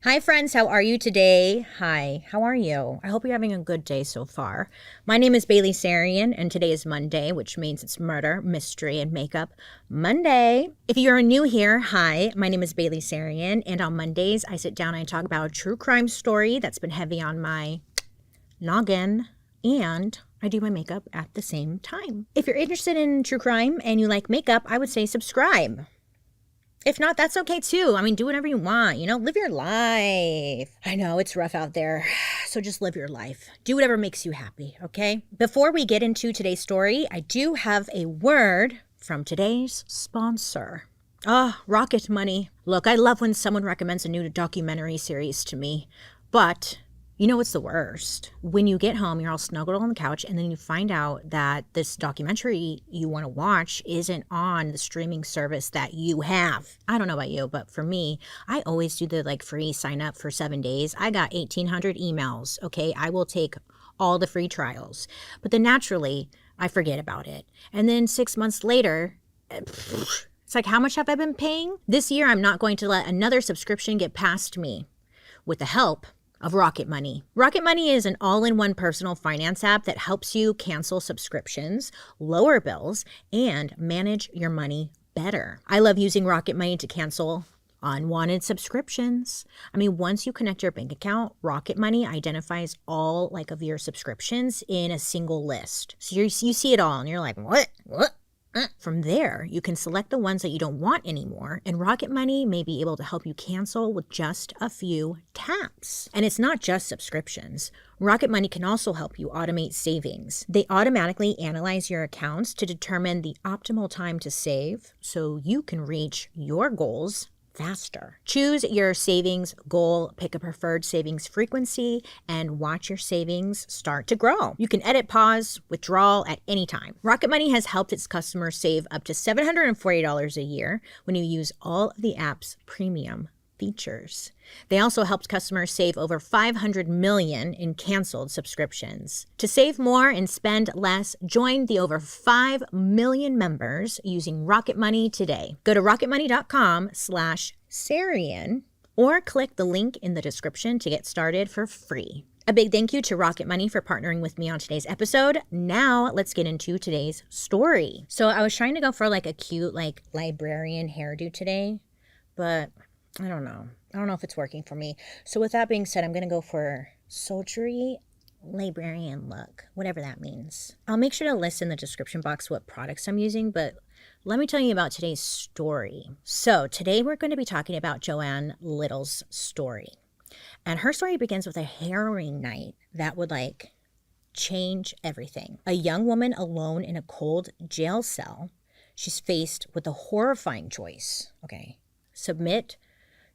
Hi, friends. How are you today? Hi, how are you? I hope you're having a good day so far. My name is Bailey Sarian, and today is Monday, which means it's Murder, Mystery, and Makeup Monday. If you're new here, hi, my name is Bailey Sarian, and on Mondays, I sit down and I talk about a true crime story that's been heavy on my noggin, and I do my makeup at the same time. If you're interested in true crime and you like makeup, I would say subscribe. If not, that's okay too. I mean, do whatever you want, live your life. I know it's rough out there, so just live your life. Do whatever makes you happy, okay? Before we get into today's story, I do have a word from today's sponsor. Rocket Money. Look, I love when someone recommends a new documentary series to me, but you know what's the worst? When you get home, you're all snuggled on the couch, and then you find out that this documentary you want to watch isn't on the streaming service that you have. I don't know about you, but for me, I always do the free sign up for 7 days. I got 1,800 emails, okay? I will take all the free trials. But then naturally, I forget about it. And then 6 months later, it's like, how much have I been paying? This year, I'm not going to let another subscription get past me. With the help of Rocket Money. Rocket Money is an all-in-one personal finance app that helps you cancel subscriptions, lower bills, and manage your money better. I love using Rocket Money to cancel unwanted subscriptions. I mean, once you connect your bank account, Rocket Money identifies all of your subscriptions in a single list. So you see it all and you're like, what? From there, you can select the ones that you don't want anymore, and Rocket Money may be able to help you cancel with just a few taps. And it's not just subscriptions. Rocket Money can also help you automate savings. They automatically analyze your accounts to determine the optimal time to save so you can reach your goals faster. Choose your savings goal, pick a preferred savings frequency, and watch your savings start to grow. You can edit, pause, withdrawal at any time. Rocket Money has helped its customers save up to $740 a year when you use all of the app's premium features. They also helped customers save over $500 million in canceled subscriptions. To save more and spend less, join the over 5 million members using Rocket Money today. Go to rocketmoney.com/Sarian or click the link in the description to get started for free. A big thank you to Rocket Money for partnering with me on today's episode. Now let's get into today's story. So I was trying to go for a cute librarian hairdo today, but I don't know if it's working for me. So with that being said, I'm going to go for sultry librarian look, whatever that means. I'll make sure to list in the description box what products I'm using, but let me tell you about today's story. So today we're going to be talking about Joan Little's story. And her story begins with a harrowing night that would change everything. A young woman alone in a cold jail cell. She's faced with a horrifying choice. Okay, submit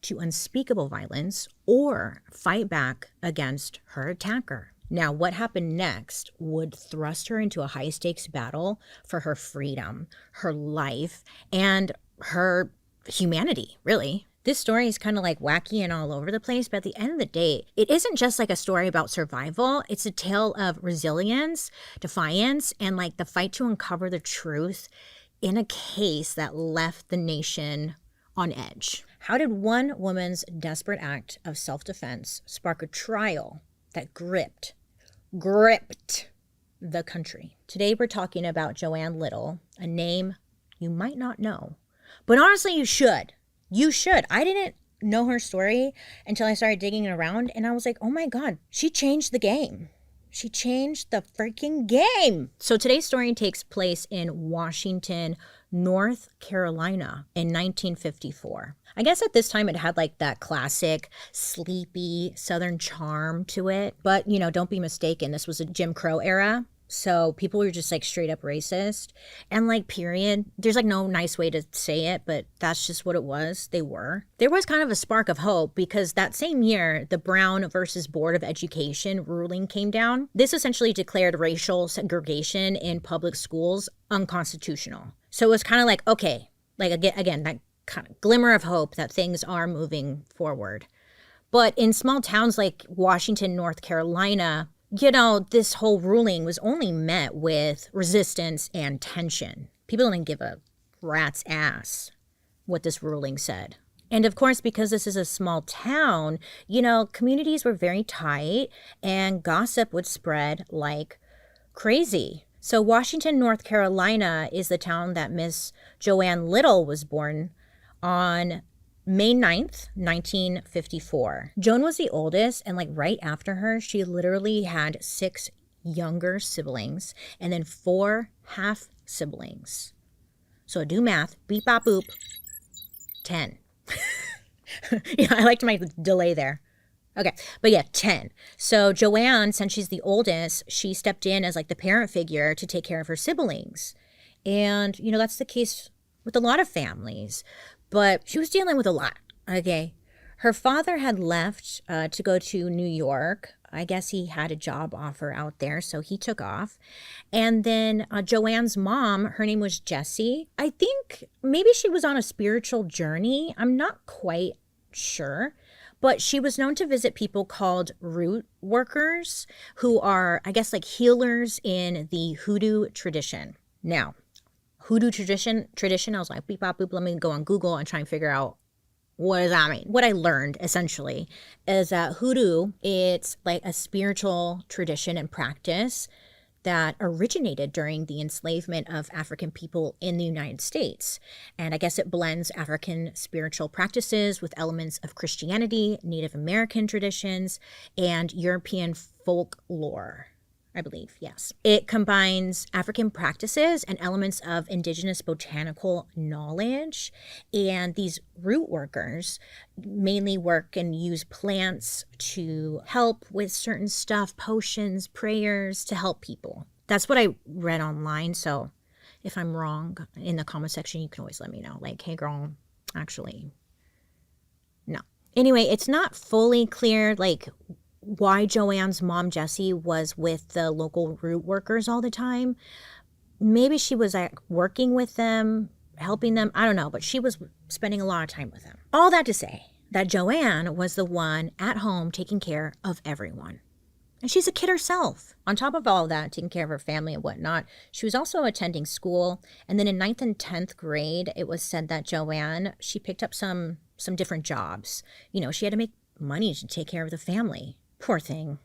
to unspeakable violence or fight back against her attacker. Now, what happened next would thrust her into a high-stakes battle for her freedom, her life, and her humanity, really. This story is kind of wacky and all over the place, but at the end of the day, it isn't just a story about survival. It's a tale of resilience, defiance, and the fight to uncover the truth in a case that left the nation on edge. How did one woman's desperate act of self-defense spark a trial that gripped the country? Today we're talking about Joan Little, a name you might not know, but honestly you should. You should. I didn't know her story until I started digging around, and I was like, oh my God, she changed the game. She changed the freaking game. So today's story takes place in Washington, North Carolina in 1954. I guess at this time it had that classic sleepy Southern charm to it. But, don't be mistaken. This was a Jim Crow era. So people were just straight up racist and period. There's no nice way to say it, but that's just what it was. They were. There was kind of a spark of hope because that same year, the Brown versus Board of Education ruling came down. This essentially declared racial segregation in public schools unconstitutional. So it was kind of okay, again, that kind of glimmer of hope that things are moving forward. But in small towns like Washington, North Carolina, this whole ruling was only met with resistance and tension. People didn't give a rat's ass what this ruling said. And of course, because this is a small town, you know, communities were very tight and gossip would spread like crazy. So, Washington, North Carolina is the town that Miss Joanne Little was born on May 9th, 1954. Joan was the oldest, and like right after her, she literally had 6 younger siblings and then 4 half siblings. So, do math, beep, bop, boop, 10. Yeah, I liked my delay there. Okay, but yeah, 10. So Joanne, since she's the oldest, she stepped in as like the parent figure to take care of her siblings. And, you know, that's the case with a lot of families. But she was dealing with a lot, okay? Her father had left to go to New York. I guess he had a job offer out there, so he took off. And then Joanne's mom, her name was Jessie. I think maybe she was on a spiritual journey. I'm not quite sure. But she was known to visit people called root workers, who are, I guess, like healers in the hoodoo tradition. Now, hoodoo tradition, I was like, beep, bop, boop, let me go on Google and try and figure out what does that mean? What I learned, essentially, is that hoodoo, it's like a spiritual tradition and practice that originated during the enslavement of African people in the United States. And I guess it blends African spiritual practices with elements of Christianity, Native American traditions, and European folklore. I believe, yes. It combines African practices and elements of indigenous botanical knowledge. And these root workers mainly work and use plants to help with certain stuff, potions, prayers, to help people. That's what I read online. So if I'm wrong in the comment section, you can always let me know. Like, hey girl, actually, no. Anyway, it's not fully clear, like, why Joanne's mom, Jessie, was with the local root workers all the time. Maybe she was like working with them, helping them. I don't know, but she was spending a lot of time with them. All that to say that Joanne was the one at home taking care of everyone. And she's a kid herself. On top of all of that, taking care of her family and whatnot, she was also attending school. And then in 9th and 10th grade, it was said that Joanne, she picked up some different jobs. You know, she had to make money to take care of the family. Poor thing.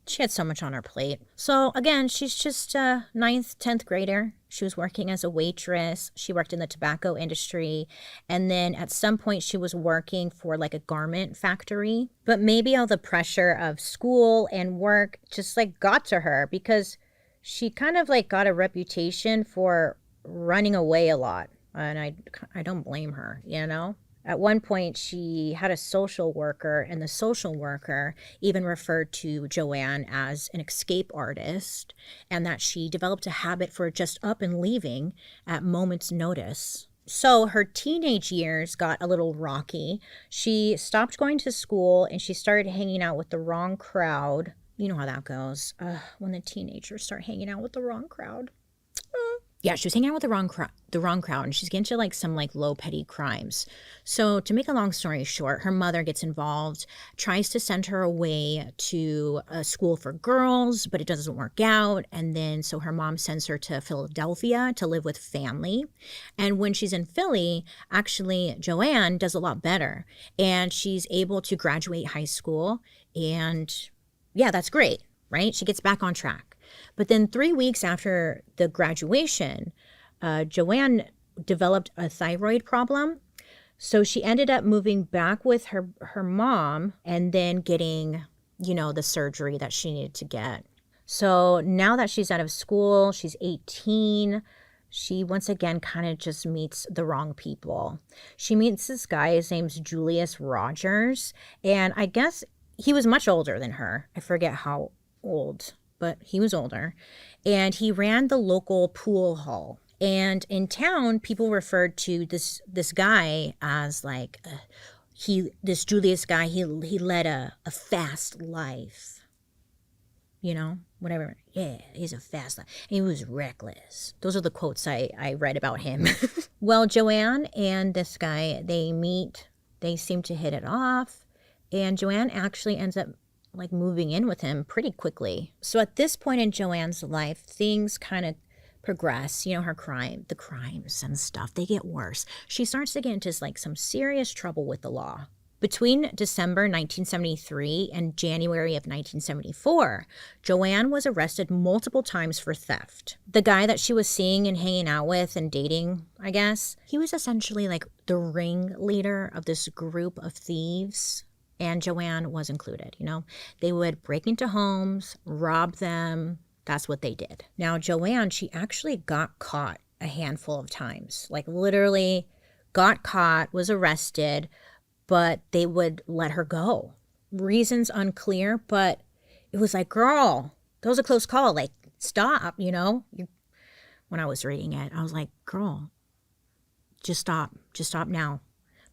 She had so much on her plate. So again, she's just a 9th, 10th grader. She was working as a waitress. She worked in the tobacco industry. And then at some point she was working for like a garment factory. But maybe all the pressure of school and work just like got to her, because she kind of like got a reputation for running away a lot. And I don't blame her, you know? At one point, she had a social worker, and the social worker even referred to Joanne as an escape artist, and that she developed a habit for just up and leaving at moment's notice. So her teenage years got a little rocky. She stopped going to school, and she started hanging out with the wrong crowd. You know how that goes when the teenagers start hanging out with the wrong crowd. Yeah, she was hanging out with the wrong crowd, and she's getting into like some like low petty crimes. So to make a long story short, her mother gets involved, tries to send her away to a school for girls, but it doesn't work out. And then so her mom sends her to Philadelphia to live with family. And when she's in Philly, actually Joanne does a lot better, and she's able to graduate high school. And yeah, that's great, right? She gets back on track. But then 3 weeks after the graduation, Joanne developed a thyroid problem. So she ended up moving back with her mom and then getting, you know, the surgery that she needed to get. So now that she's out of school, she's 18, she once again kind of just meets the wrong people. She meets this guy, his name's Julius Rogers, and I guess he was much older than her. I forget how old, but he was older, and he ran the local pool hall. And in town, people referred to this guy as like this Julius guy. He led a fast life, you know, whatever. Yeah, he's a fast life. And he was reckless. Those are the quotes I read about him. Well, Joanne and this guy, they meet. They seem to hit it off, and Joanne actually ends up like moving in with him pretty quickly. So at this point in Joanne's life, things kind of progress, you know, the crimes and stuff, they get worse. She starts to get into like some serious trouble with the law. Between December 1973 and January of 1974, Joanne was arrested multiple times for theft. The guy that she was seeing and hanging out with and dating, I guess, he was essentially like the ringleader of this group of thieves, and Joanne was included, you know. They would break into homes, rob them. That's what they did. Now, Joanne, she actually got caught a handful of times, like literally got caught, was arrested, but they would let her go. Reasons unclear, but it was like, girl, that was a close call. Like, stop, you know? When I was reading it, I was like, girl, just stop now.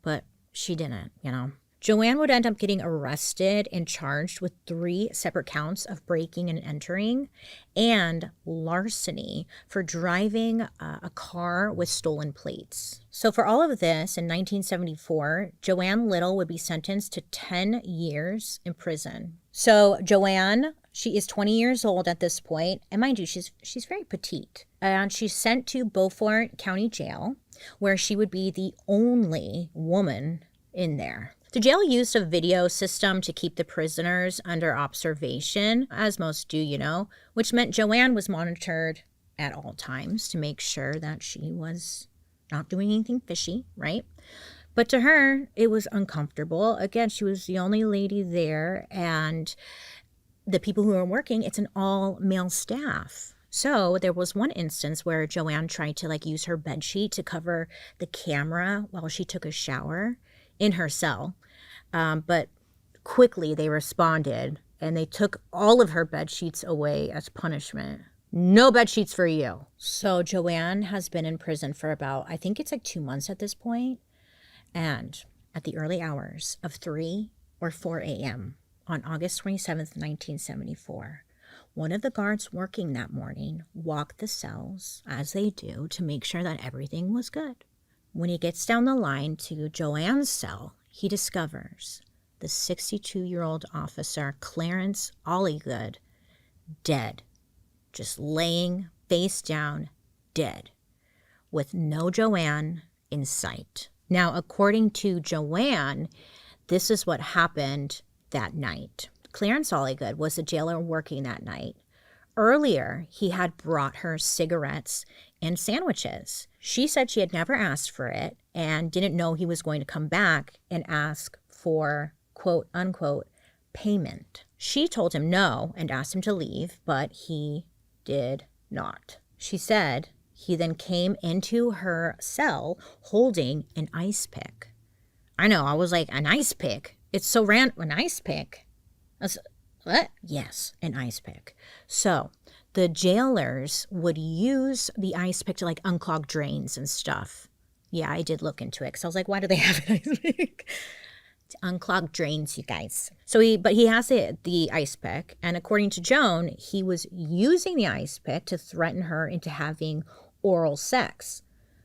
But she didn't, you know? Joanne would end up getting arrested and charged with 3 separate counts of breaking and entering and larceny for driving a car with stolen plates. So for all of this, in 1974, Joanne Little would be sentenced to 10 years in prison. So Joanne, she is 20 years old at this point, and mind you, she's very petite. And she's sent to Beaufort County Jail, where she would be the only woman in there. The jail used a video system to keep the prisoners under observation, as most do, you know, which meant Joanne was monitored at all times to make sure that she was not doing anything fishy, right? But to her, it was uncomfortable. Again, she was the only lady there, and the people who were working, it's an all-male staff. So there was one instance where Joanne tried to like use her bedsheet to cover the camera while she took a shower in her cell. But quickly they responded and they took all of her bed sheets away as punishment. No bed sheets for you. So Joanne has been in prison for about, I think it's like 2 months at this point. And at the early hours of 3 or 4 a.m. on August 27th, 1974, one of the guards working that morning walked the cells, as they do, to make sure that everything was good. When he gets down the line to Joanne's cell, he discovers the 62-year-old officer, Clarence Olligood, dead, just laying face down, dead, with no Joanne in sight. Now, according to Joanne, this is what happened that night. Clarence Olligood was the jailer working that night. Earlier, he had brought her cigarettes and sandwiches. She said she had never asked for it and didn't know he was going to come back and ask for, quote unquote, payment. She told him no and asked him to leave, but he did not. She said he then came into her cell holding an ice pick. I know, I was like, an ice pick? It's so random, an ice pick? What? Yes, an ice pick. So the jailers would use the ice pick to like unclog drains and stuff. Yeah, I did look into it because I was like, why do they have an ice pick? To unclog drains, you guys. So he has the ice pick, and according to Joan, he was using the ice pick to threaten her into having oral sex.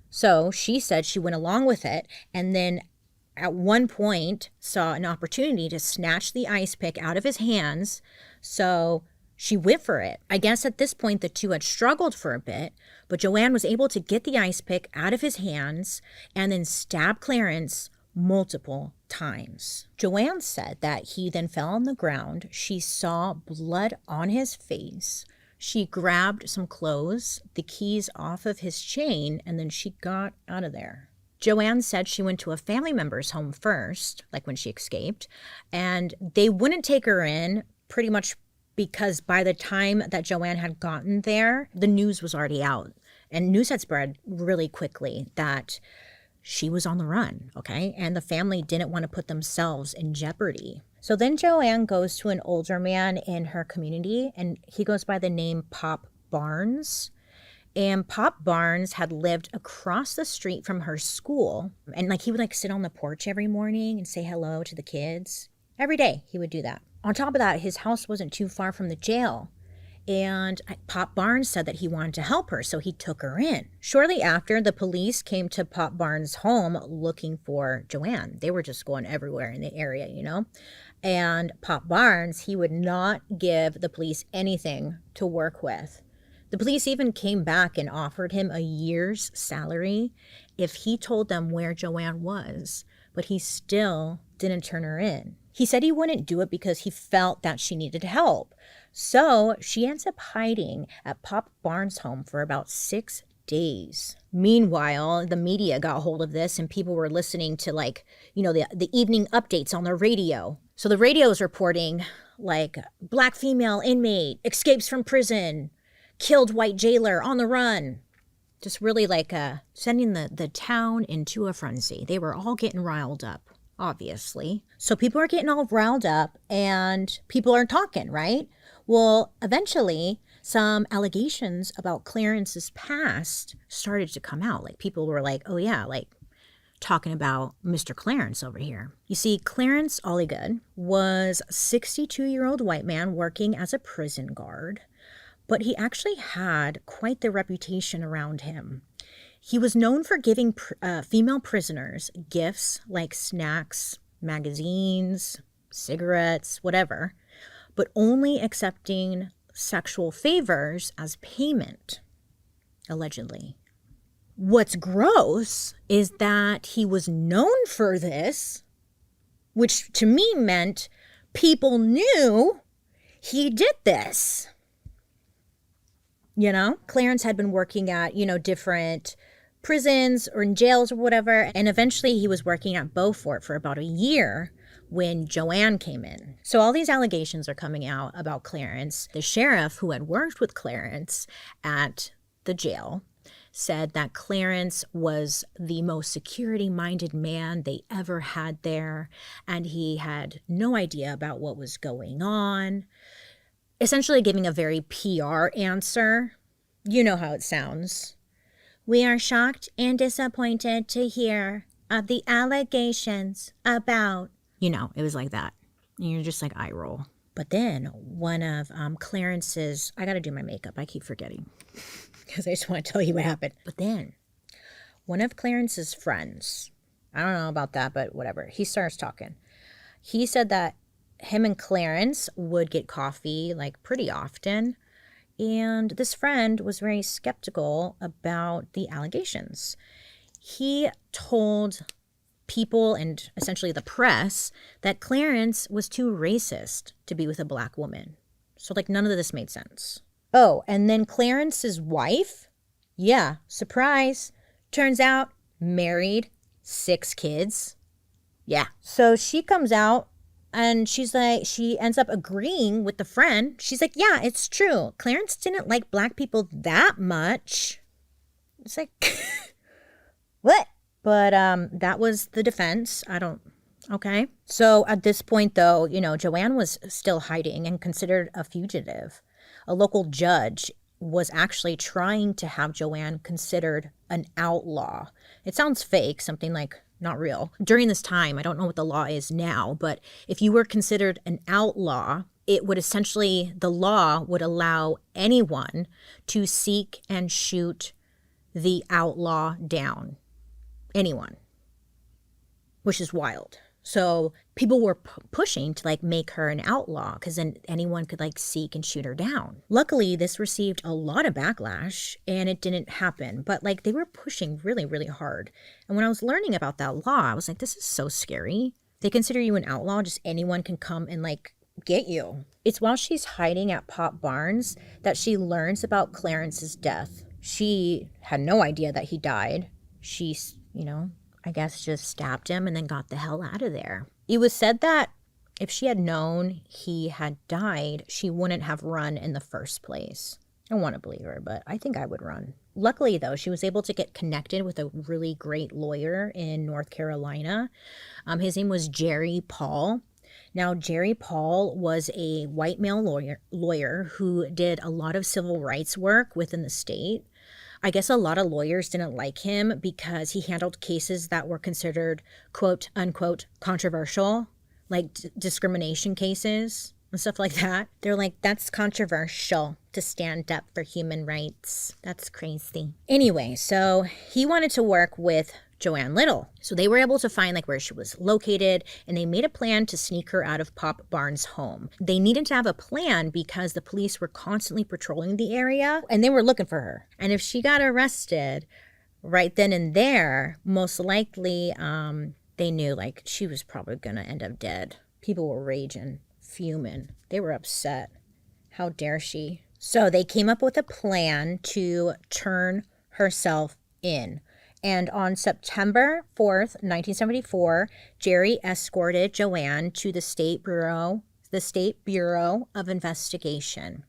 So she said she went along with it, and then at one point saw an opportunity to snatch the ice pick out of his hands, so she went for it. I guess at this point the two had struggled for a bit, but Joanne was able to get the ice pick out of his hands and then stab Clarence multiple times. Joanne said that he then fell on the ground. She saw blood on his face. She grabbed some clothes, the keys off of his chain, and then she got out of there. Joanne said she went to a family member's home first, like when she escaped, and they wouldn't take her in pretty much because by the time that Joanne had gotten there, the news was already out. And news had spread really quickly that she was on the run, okay? And the family didn't want to put themselves in jeopardy. So then Joanne goes to an older man in her community, and he goes by the name Pop Barnes. And Pop Barnes had lived across the street from her school. And like he would like sit on the porch every morning and say hello to the kids. Every day he would do that. On top of that, his house wasn't too far from the jail. And Pop Barnes said that he wanted to help her, so he took her in. Shortly after, the police came to Pop Barnes' home looking for Joanne. They were just going everywhere in the area, you know. And Pop Barnes, he would not give the police anything to work with. The police even came back and offered him a year's salary if he told them where Joanne was, but he still didn't turn her in. He said he wouldn't do it because he felt that she needed help. So she ends up hiding at Pop Barnes' home for about 6 days. Meanwhile, the media got hold of this and people were listening to the evening updates on the radio. So the radio is reporting black female inmate escapes from prison, killed white jailer on the run. Just really sending the town into a frenzy. They were all getting riled up, obviously. So people are getting all riled up and people are talking, right? Well, eventually some allegations about Clarence's past started to come out. People were like, oh yeah, talking about Mr. Clarence over here. You see, Clarence Olligood was a 62-year-old white man working as a prison guard, but he actually had quite the reputation around him. He was known for giving female prisoners gifts like snacks, magazines, cigarettes, whatever, but only accepting sexual favors as payment, allegedly. What's gross is that he was known for this, which to me meant people knew he did this. Clarence had been working at, different prisons or in jails or whatever, and eventually he was working at Beaufort for about a year when Joanne came in. So all these allegations are coming out about Clarence. The sheriff who had worked with Clarence at the jail said that Clarence was the most security-minded man they ever had there, and he had no idea about what was going on. Essentially giving a very PR answer. You know how it sounds. We are shocked and disappointed to hear of the allegations about... it was like that. And you're just eye roll. But then one of Clarence's... I got to do my makeup. I keep forgetting. Because I just want to tell you what happened. But then one of Clarence's friends... I don't know about that, but whatever. He starts talking. He said that him and Clarence would get coffee pretty often. And this friend was very skeptical about the allegations. He told people and essentially the press that Clarence was too racist to be with a black woman. So none of this made sense. Oh, and then Clarence's wife, yeah, surprise, turns out married, 6 kids. Yeah. So she comes out and she's she ends up agreeing with the friend. She's like, yeah, it's true. Clarence didn't like black people that much. It's what? But that was the defense. Okay. So at this point, though, Joanne was still hiding and considered a fugitive. A local judge was actually trying to have Joanne considered an outlaw. It sounds fake, something not real. During this time, I don't know what the law is now, but if you were considered an outlaw, it would essentially, the law would allow anyone to seek and shoot the outlaw down. Anyone. Which is wild. So people were pushing to make her an outlaw because then anyone could seek and shoot her down. Luckily, this received a lot of backlash and it didn't happen. But they were pushing really, really hard. And when I was learning about that law, I was like, this is so scary. They consider you an outlaw. Just anyone can come and get you. It's while she's hiding at Pop Barnes that she learns about Clarence's death. She had no idea that he died. She, I guess just stabbed him and then got the hell out of there. It was said that if she had known he had died, she wouldn't have run in the first place. I want to believe her, but I think I would run. Luckily, though, she was able to get connected with a really great lawyer in North Carolina. His name was Jerry Paul. Now, Jerry Paul was a white male lawyer who did a lot of civil rights work within the state. I guess a lot of lawyers didn't like him because he handled cases that were considered, quote unquote, controversial, discrimination cases and stuff like that. They're like, that's controversial to stand up for human rights. That's crazy. Anyway, so he wanted to work with Joan Little. So they were able to find like where she was located, and they made a plan to sneak her out of Pop Barnes' home. They needed to have a plan because the police were constantly patrolling the area and they were looking for her. And if she got arrested right then and there, most likely they knew like she was probably gonna end up dead. People were raging, fuming. They were upset. How dare she? So they came up with a plan to turn herself in. And on September 4th, 1974, Jerry escorted Joan to the State Bureau of Investigation,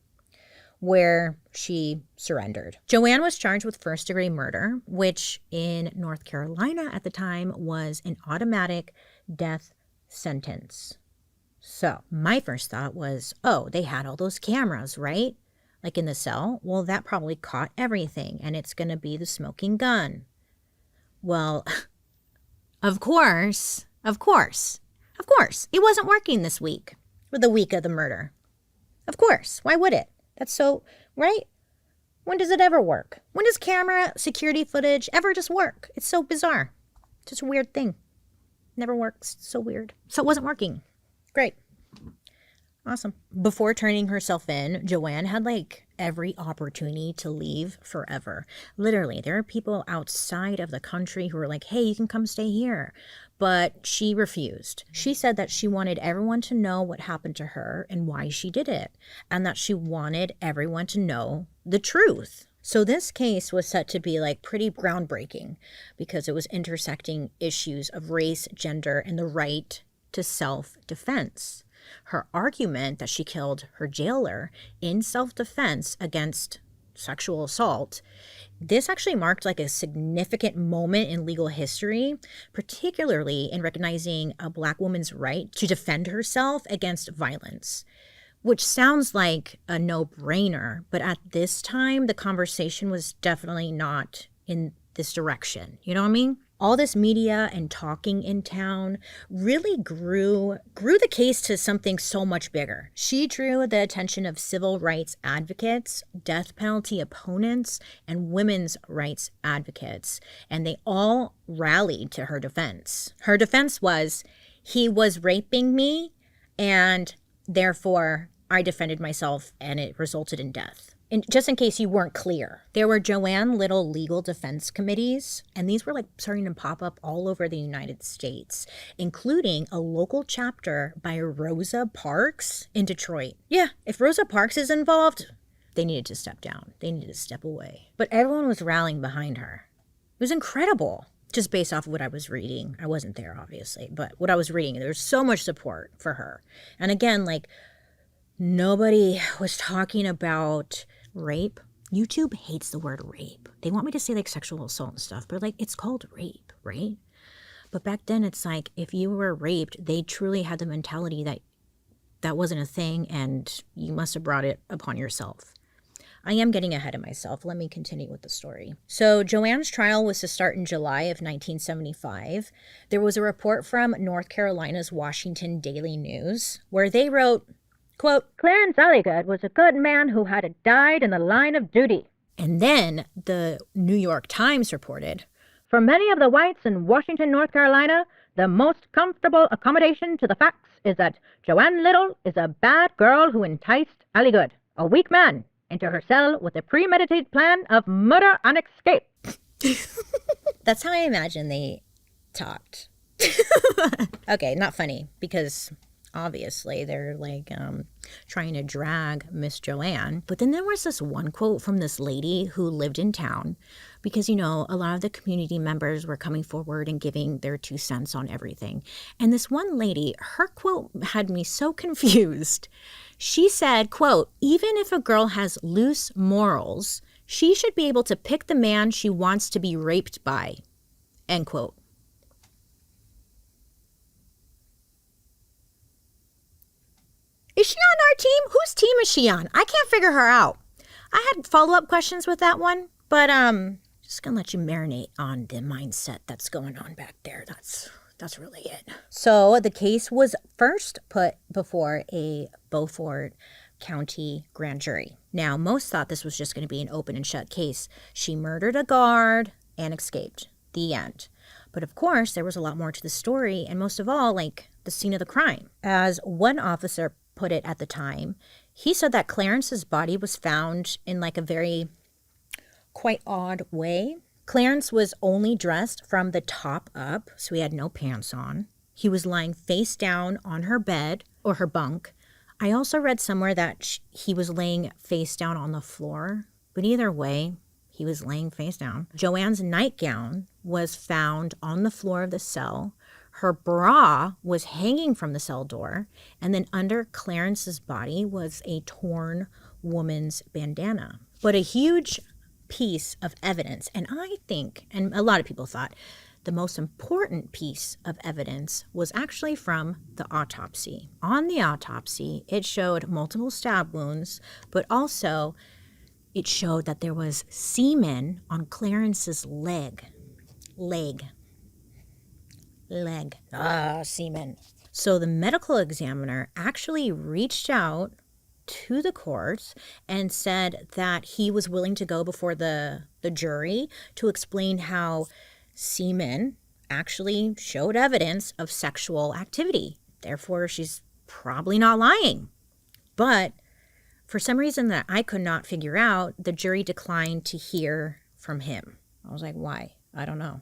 where she surrendered. Joan was charged with first-degree murder, which in North Carolina at the time was an automatic death sentence. So my first thought was, oh, they had all those cameras, right? Like in the cell. Well, that probably caught everything, and it's going to be the smoking gun. Well, of course, it wasn't working this week, or the week of the murder. Of course, why would it? That's so, right? When does it ever work? When does camera security footage ever just work? It's so bizarre. It's just a weird thing. Never works. It's so weird. So it wasn't working. Great. Awesome. Before turning herself in, Joan had like every opportunity to leave forever. Literally, there are people outside of the country who were like, hey, you can come stay here. But she refused. She said that she wanted everyone to know what happened to her and why she did it, and that she wanted everyone to know the truth. So this case was set to be like pretty groundbreaking because it was intersecting issues of race, gender, and the right to self-defense. Her argument that she killed her jailer in self-defense against sexual assault, this actually marked like a significant moment in legal history, particularly in recognizing a Black woman's right to defend herself against violence, which sounds like a no-brainer, but at this time, the conversation was definitely not in this direction. You know what I mean? All this media and talking in town really grew the case to something so much bigger. She drew the attention of civil rights advocates, death penalty opponents, and women's rights advocates, and they all rallied to her defense. Her defense was, he was raping me, and therefore I defended myself, and it resulted in death. And just in case you weren't clear, there were Joan Little legal defense committees, and these were like starting to pop up all over the United States, including a local chapter by Rosa Parks in Detroit. Yeah, if Rosa Parks is involved, they needed to step down. They needed to step away. But everyone was rallying behind her. It was incredible. Just based off of what I was reading. I wasn't there, obviously, but what I was reading, there was so much support for her. And again, like, nobody was talking about rape. YouTube hates the word rape. They want me to say like sexual assault and stuff, but like it's called rape, right? But back then it's like if you were raped, they truly had the mentality that that wasn't a thing and you must have brought it upon yourself. I am getting ahead of myself. Let me continue with the story. So Joan's trial was to start in July of 1975. There was a report from North Carolina's Washington Daily News where they wrote, quote, Clarence Alligood was a good man who had died in the line of duty. And then the New York Times reported, for many of the whites in Washington, North Carolina, the most comfortable accommodation to the facts is that Joan Little is a bad girl who enticed Alligood, a weak man, into her cell with a premeditated plan of murder and escape. That's how I imagine they talked. Okay, not funny, because obviously they're like trying to drag Miss Joan. But then there was this one quote from this lady who lived in town because, you know, a lot of the community members were coming forward and giving their 2 cents on everything. And this one lady, her quote had me so confused. She said, quote, even if a girl has loose morals, she should be able to pick the man she wants to be raped by, end quote. Is she on our team? Whose team is she on? I can't figure her out. I had follow-up questions with that one, but just gonna let you marinate on the mindset that's going on back there. That's really it. So the case was first put before a Beaufort County grand jury. Now, most thought this was just going to be an open and shut case. She murdered a guard and escaped. The end. But of course, there was a lot more to the story, and most of all, like the scene of the crime. As one officer put it at the time, he said that Clarence's body was found in like a very quite odd way. Clarence was only dressed from the top up, so he had no pants on. He was lying face down on her bed or her bunk. I also read somewhere that he was laying face down on the floor, but either way, he was laying face down. Joanne's nightgown was found on the floor of the cell. Her bra was hanging from the cell door, and then under Clarence's body was a torn woman's bandana. But a huge piece of evidence, and I think, and a lot of people thought, the most important piece of evidence was actually from the autopsy. On the autopsy, it showed multiple stab wounds, but also it showed that there was semen on Clarence's leg. Semen. So the medical examiner actually reached out to the court and said that he was willing to go before the jury to explain how semen actually showed evidence of sexual activity. Therefore, she's probably not lying. But for some reason that I could not figure out, the jury declined to hear from him. I was like, why? I don't know.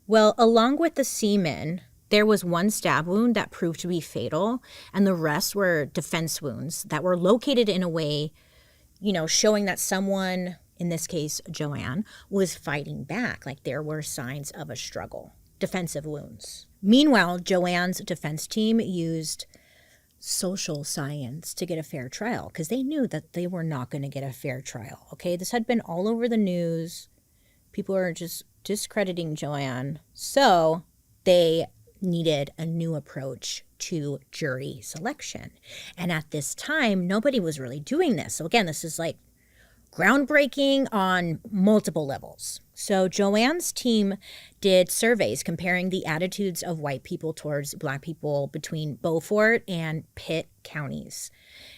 Well, along with the semen, there was one stab wound that proved to be fatal, and the rest were defense wounds that were located in a way, showing that someone, in this case, Joanne, was fighting back. Like there were signs of a struggle. Defensive wounds. Meanwhile, Joanne's defense team used social science to get a fair trial because they knew that they were not going to get a fair trial. Okay, this had been all over the news. People are just discrediting Joanne. So they needed a new approach to jury selection. And at this time, nobody was really doing this. So again, this is like groundbreaking on multiple levels. So Joanne's team did surveys comparing the attitudes of white people towards Black people between Beaufort and Pitt counties.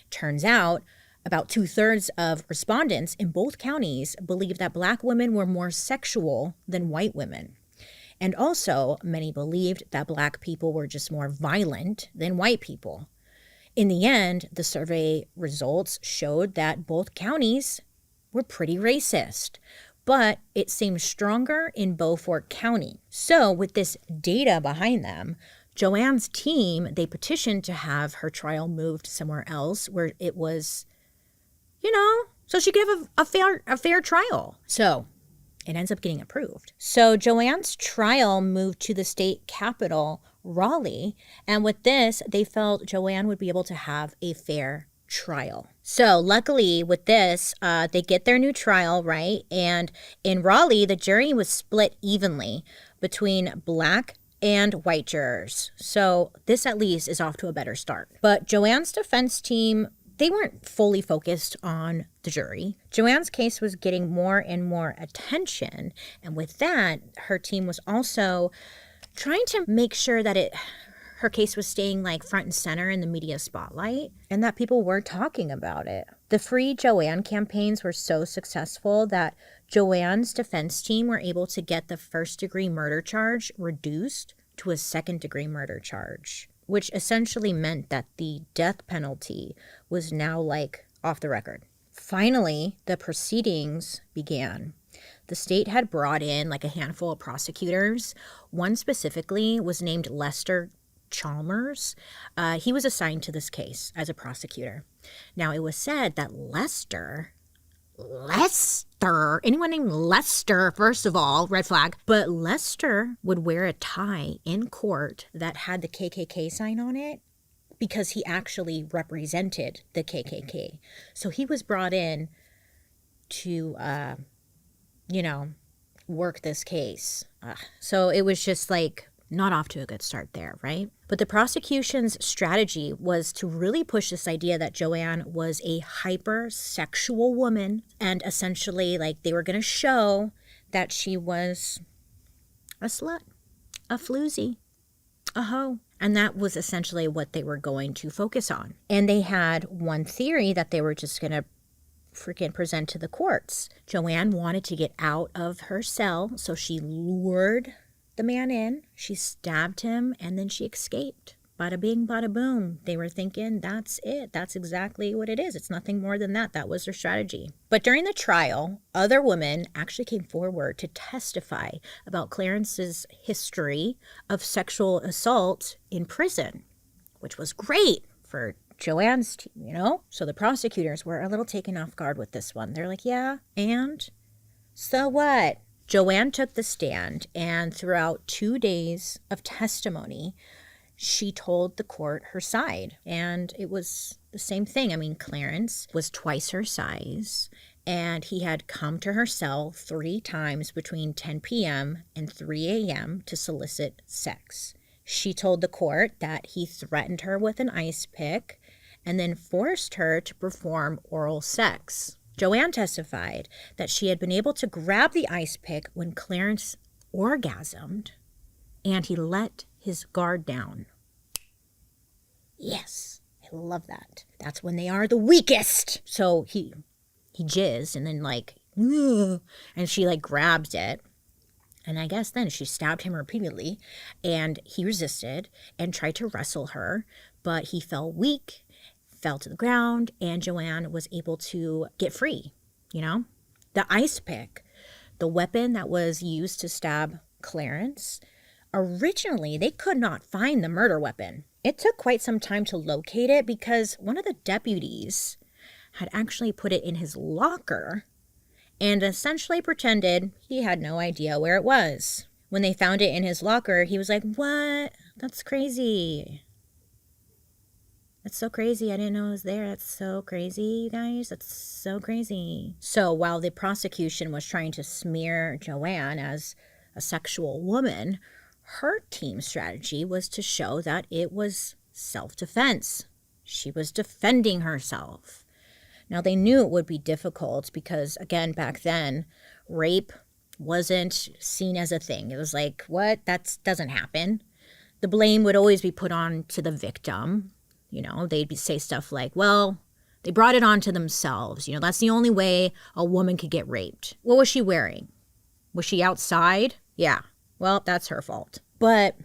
Turns out about 2/3 of respondents in both counties believed that Black women were more sexual than white women. And also, many believed that Black people were just more violent than white people. In the end, the survey results showed that both counties were pretty racist, but it seemed stronger in Beaufort County. So with this data behind them, Joanne's team, they petitioned to have her trial moved somewhere else where it was, so she could have a fair trial. So it ends up getting approved. So Joanne's trial moved to the state capital, Raleigh, and with this, they felt Joanne would be able to have a fair trial. So luckily with this, they get their new trial, right? And in Raleigh, the jury was split evenly between Black and white jurors. So this at least is off to a better start. But Joanne's defense team, they weren't fully focused on the jury. Joanne's case was getting more and more attention. And with that, her team was also trying to make sure that her case was staying like front and center in the media spotlight and that people were talking about it. The Free Joanne campaigns were so successful that Joanne's defense team were able to get the first-degree murder charge reduced to a second-degree murder charge, which essentially meant that the death penalty was now like off the record. Finally, the proceedings began. The state had brought in like a handful of prosecutors. One specifically was named Lester Chalmers. He was assigned to this case as a prosecutor. Now, it was said that Lester, anyone named Lester, first of all, red flag, but Lester would wear a tie in court that had the KKK sign on it because he actually represented the KKK. So he was brought in to, work this case. So it was just like not off to a good start there, right? But the prosecution's strategy was to really push this idea that Joanne was a hypersexual woman, and essentially like they were going to show that she was a slut, a floozy, a hoe. And that was essentially what they were going to focus on. And they had one theory that they were just going to freaking present to the courts. Joanne wanted to get out of her cell, so she lured the man in, she stabbed him, and then she escaped. Bada bing, bada boom. They were thinking, that's it. That's exactly what it is. It's nothing more than that. That was their strategy. But during the trial, other women actually came forward to testify about Clarence's history of sexual assault in prison, which was great for Joanne's team, you know? So the prosecutors were a little taken off guard with this one. They're like, yeah, and? So what? Joanne took the stand, and throughout 2 days of testimony, she told the court her side. And it was the same thing. I mean, Clarence was twice her size, and he had come to her cell 3 times between 10 p.m. and 3 a.m. to solicit sex. She told the court that he threatened her with an ice pick and then forced her to perform oral sex. Joanne testified that she had been able to grab the ice pick when Clarence orgasmed, and he let his guard down. Yes, I love that. That's when they are the weakest. So he jizzed and then and she grabs it. And I guess then she stabbed him repeatedly, and he resisted and tried to wrestle her, but he fell weak, fell to the ground, and Joanne was able to get free, you know? The ice pick, the weapon that was used to stab Clarence, originally they could not find the murder weapon. It took quite some time to locate it because one of the deputies had actually put it in his locker and essentially pretended he had no idea where it was. When they found it in his locker, he was like, what? That's crazy. That's so crazy. I didn't know it was there. That's so crazy, you guys. That's so crazy. So while the prosecution was trying to smear Joanne as a sexual woman, her team strategy was to show that it was self-defense. She was defending herself. Now, they knew it would be difficult because, again, back then, rape wasn't seen as a thing. It was like, what? That doesn't happen. The blame would always be put on to the victim. You know, they'd say stuff like, well, they brought it on to themselves. You know, that's the only way a woman could get raped. What was she wearing? Was she outside? Yeah. Well, that's her fault. But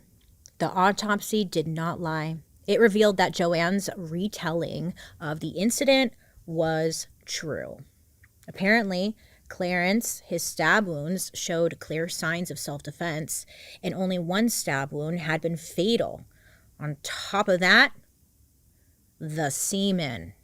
the autopsy did not lie. It revealed that Joanne's retelling of the incident was true. Apparently, Clarence, his stab wounds showed clear signs of self-defense, and only one stab wound had been fatal. On top of that, the semen.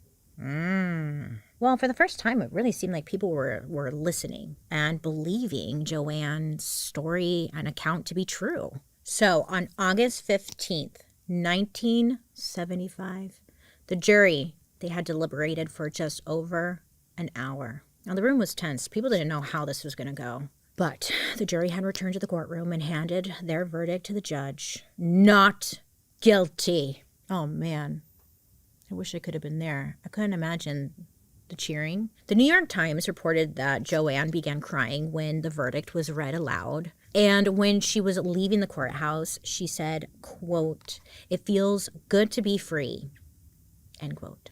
Well, for the first time, it really seemed like people were listening and believing Joanne's story and account to be true. So on August 15th, 1975, the jury, they had deliberated for just over an hour. Now, the room was tense. People didn't know how this was going to go. But the jury had returned to the courtroom and handed their verdict to the judge. Not guilty. Oh, man. I wish I could have been there. I couldn't imagine the cheering. The New York Times reported that Joanne began crying when the verdict was read aloud. And when she was leaving the courthouse, she said, quote, "It feels good to be free," end quote.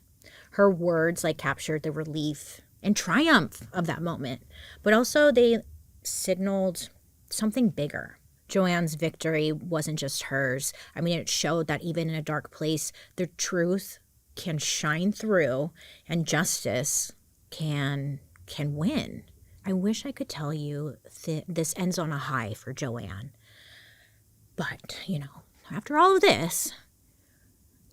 Her words captured the relief and triumph of that moment, but also they signaled something bigger. Joanne's victory wasn't just hers. I mean, it showed that even in a dark place, the truth can shine through and justice can win. I wish I could tell you this ends on a high for Joanne. But, after all of this,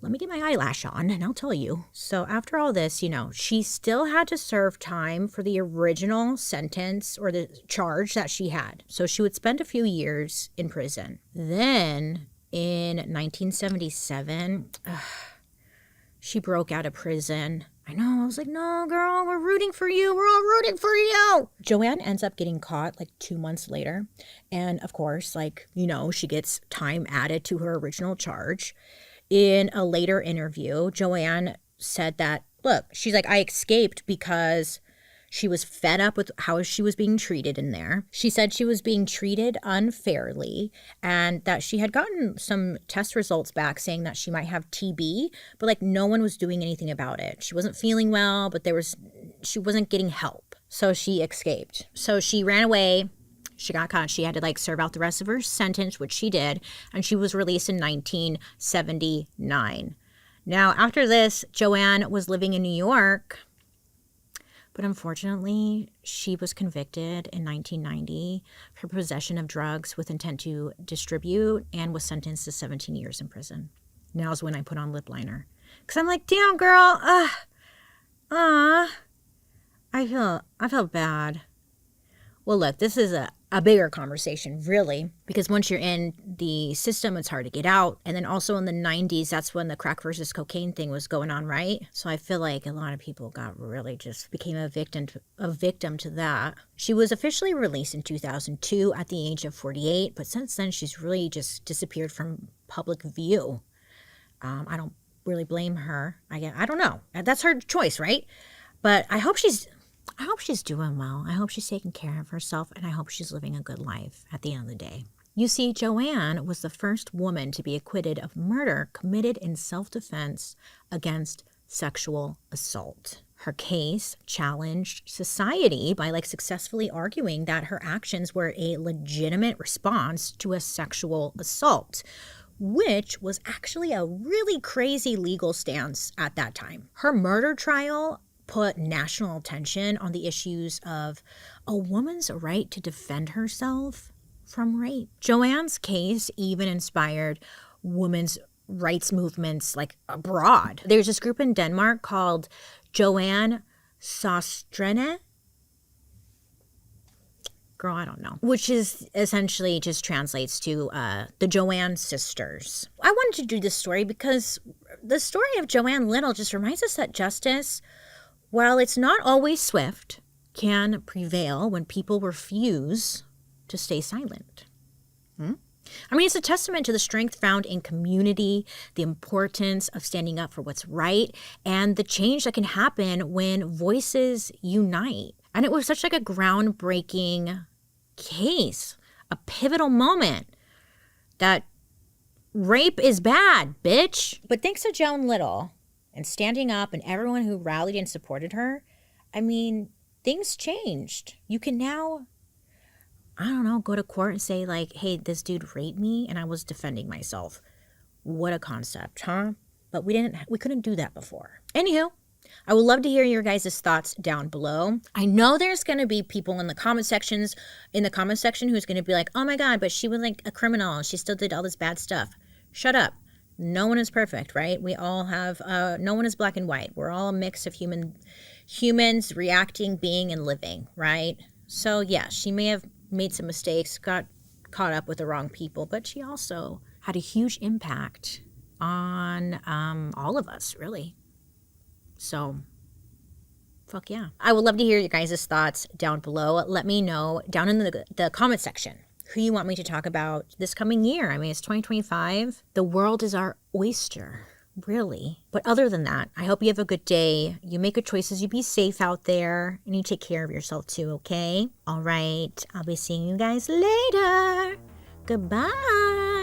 let me get my eyelash on and I'll tell you. So after all this, she still had to serve time for the original sentence or the charge that she had. So she would spend a few years in prison. Then in 1977, she broke out of prison. I know, I was like, no, girl, we're rooting for you. We're all rooting for you. Joanne ends up getting caught 2 months later. And of course, she gets time added to her original charge. In a later interview, Joanne said that, look, she's like, I escaped because she was fed up with how she was being treated in there. She said she was being treated unfairly and that she had gotten some test results back saying that she might have TB, but no one was doing anything about it. She wasn't feeling well, but she wasn't getting help. So she escaped. So she ran away She got caught. She had to like serve out the rest of her sentence, which she did, and she was released in 1979. Now, after this, Joan was living in New York, but unfortunately, she was convicted in 1990 for possession of drugs with intent to distribute and was sentenced to 17 years in prison. Now's when I put on lip liner. Because I'm like, damn, girl, I feel bad. Well, look, this is a bigger conversation, really, because once you're in the system, it's hard to get out. And then also in the 90s, that's when the crack versus cocaine thing was going on, right? So I feel like a lot of people got really just became a victim to that. She was officially released in 2002 at the age of 48, but since then, she's really just disappeared from public view. I don't really blame her. I don't know. That's her choice, right? But I hope she's doing well. I hope she's taking care of herself, and I hope she's living a good life at the end of the day. You see, Joan was the first woman to be acquitted of murder committed in self-defense against sexual assault. Her case challenged society by successfully arguing that her actions were a legitimate response to a sexual assault, which was actually a really crazy legal stance at that time. Her murder trial put national attention on the issues of a woman's right to defend herself from rape. Joan's case even inspired women's rights movements abroad. There's this group in Denmark called Joan Søstrene. Girl, I don't know. Which is essentially just translates to the Joan sisters. I wanted to do this story because the story of Joan Little just reminds us that justice, while it's not always swift, can prevail when people refuse to stay silent. I mean, it's a testament to the strength found in community, the importance of standing up for what's right, and the change that can happen when voices unite. And it was such a groundbreaking case, a pivotal moment that rape is bad, bitch. But thanks to Joan Little and standing up and everyone who rallied and supported her, I mean, things changed. You can now, I don't know, go to court and say hey, this dude raped me and I was defending myself. What a concept, huh? But we couldn't do that before. Anywho, I would love to hear your guys' thoughts down below. I know there's going to be people in the comment section who's going to be like, oh my God, but she was a criminal and she still did all this bad stuff. Shut up. No one is perfect, right? We all have, no one is black and white. We're all a mix of humans reacting, being, and living, right? So yeah, she may have made some mistakes, got caught up with the wrong people, but she also had a huge impact on all of us, really. So, fuck yeah. I would love to hear your guys' thoughts down below. Let me know down in the comment section who you want me to talk about this coming year. I mean, it's 2025. The world is our oyster, really. But other than that, I hope you have a good day. You make good choices. You be safe out there. And you take care of yourself too, okay? All right. I'll be seeing you guys later. Goodbye.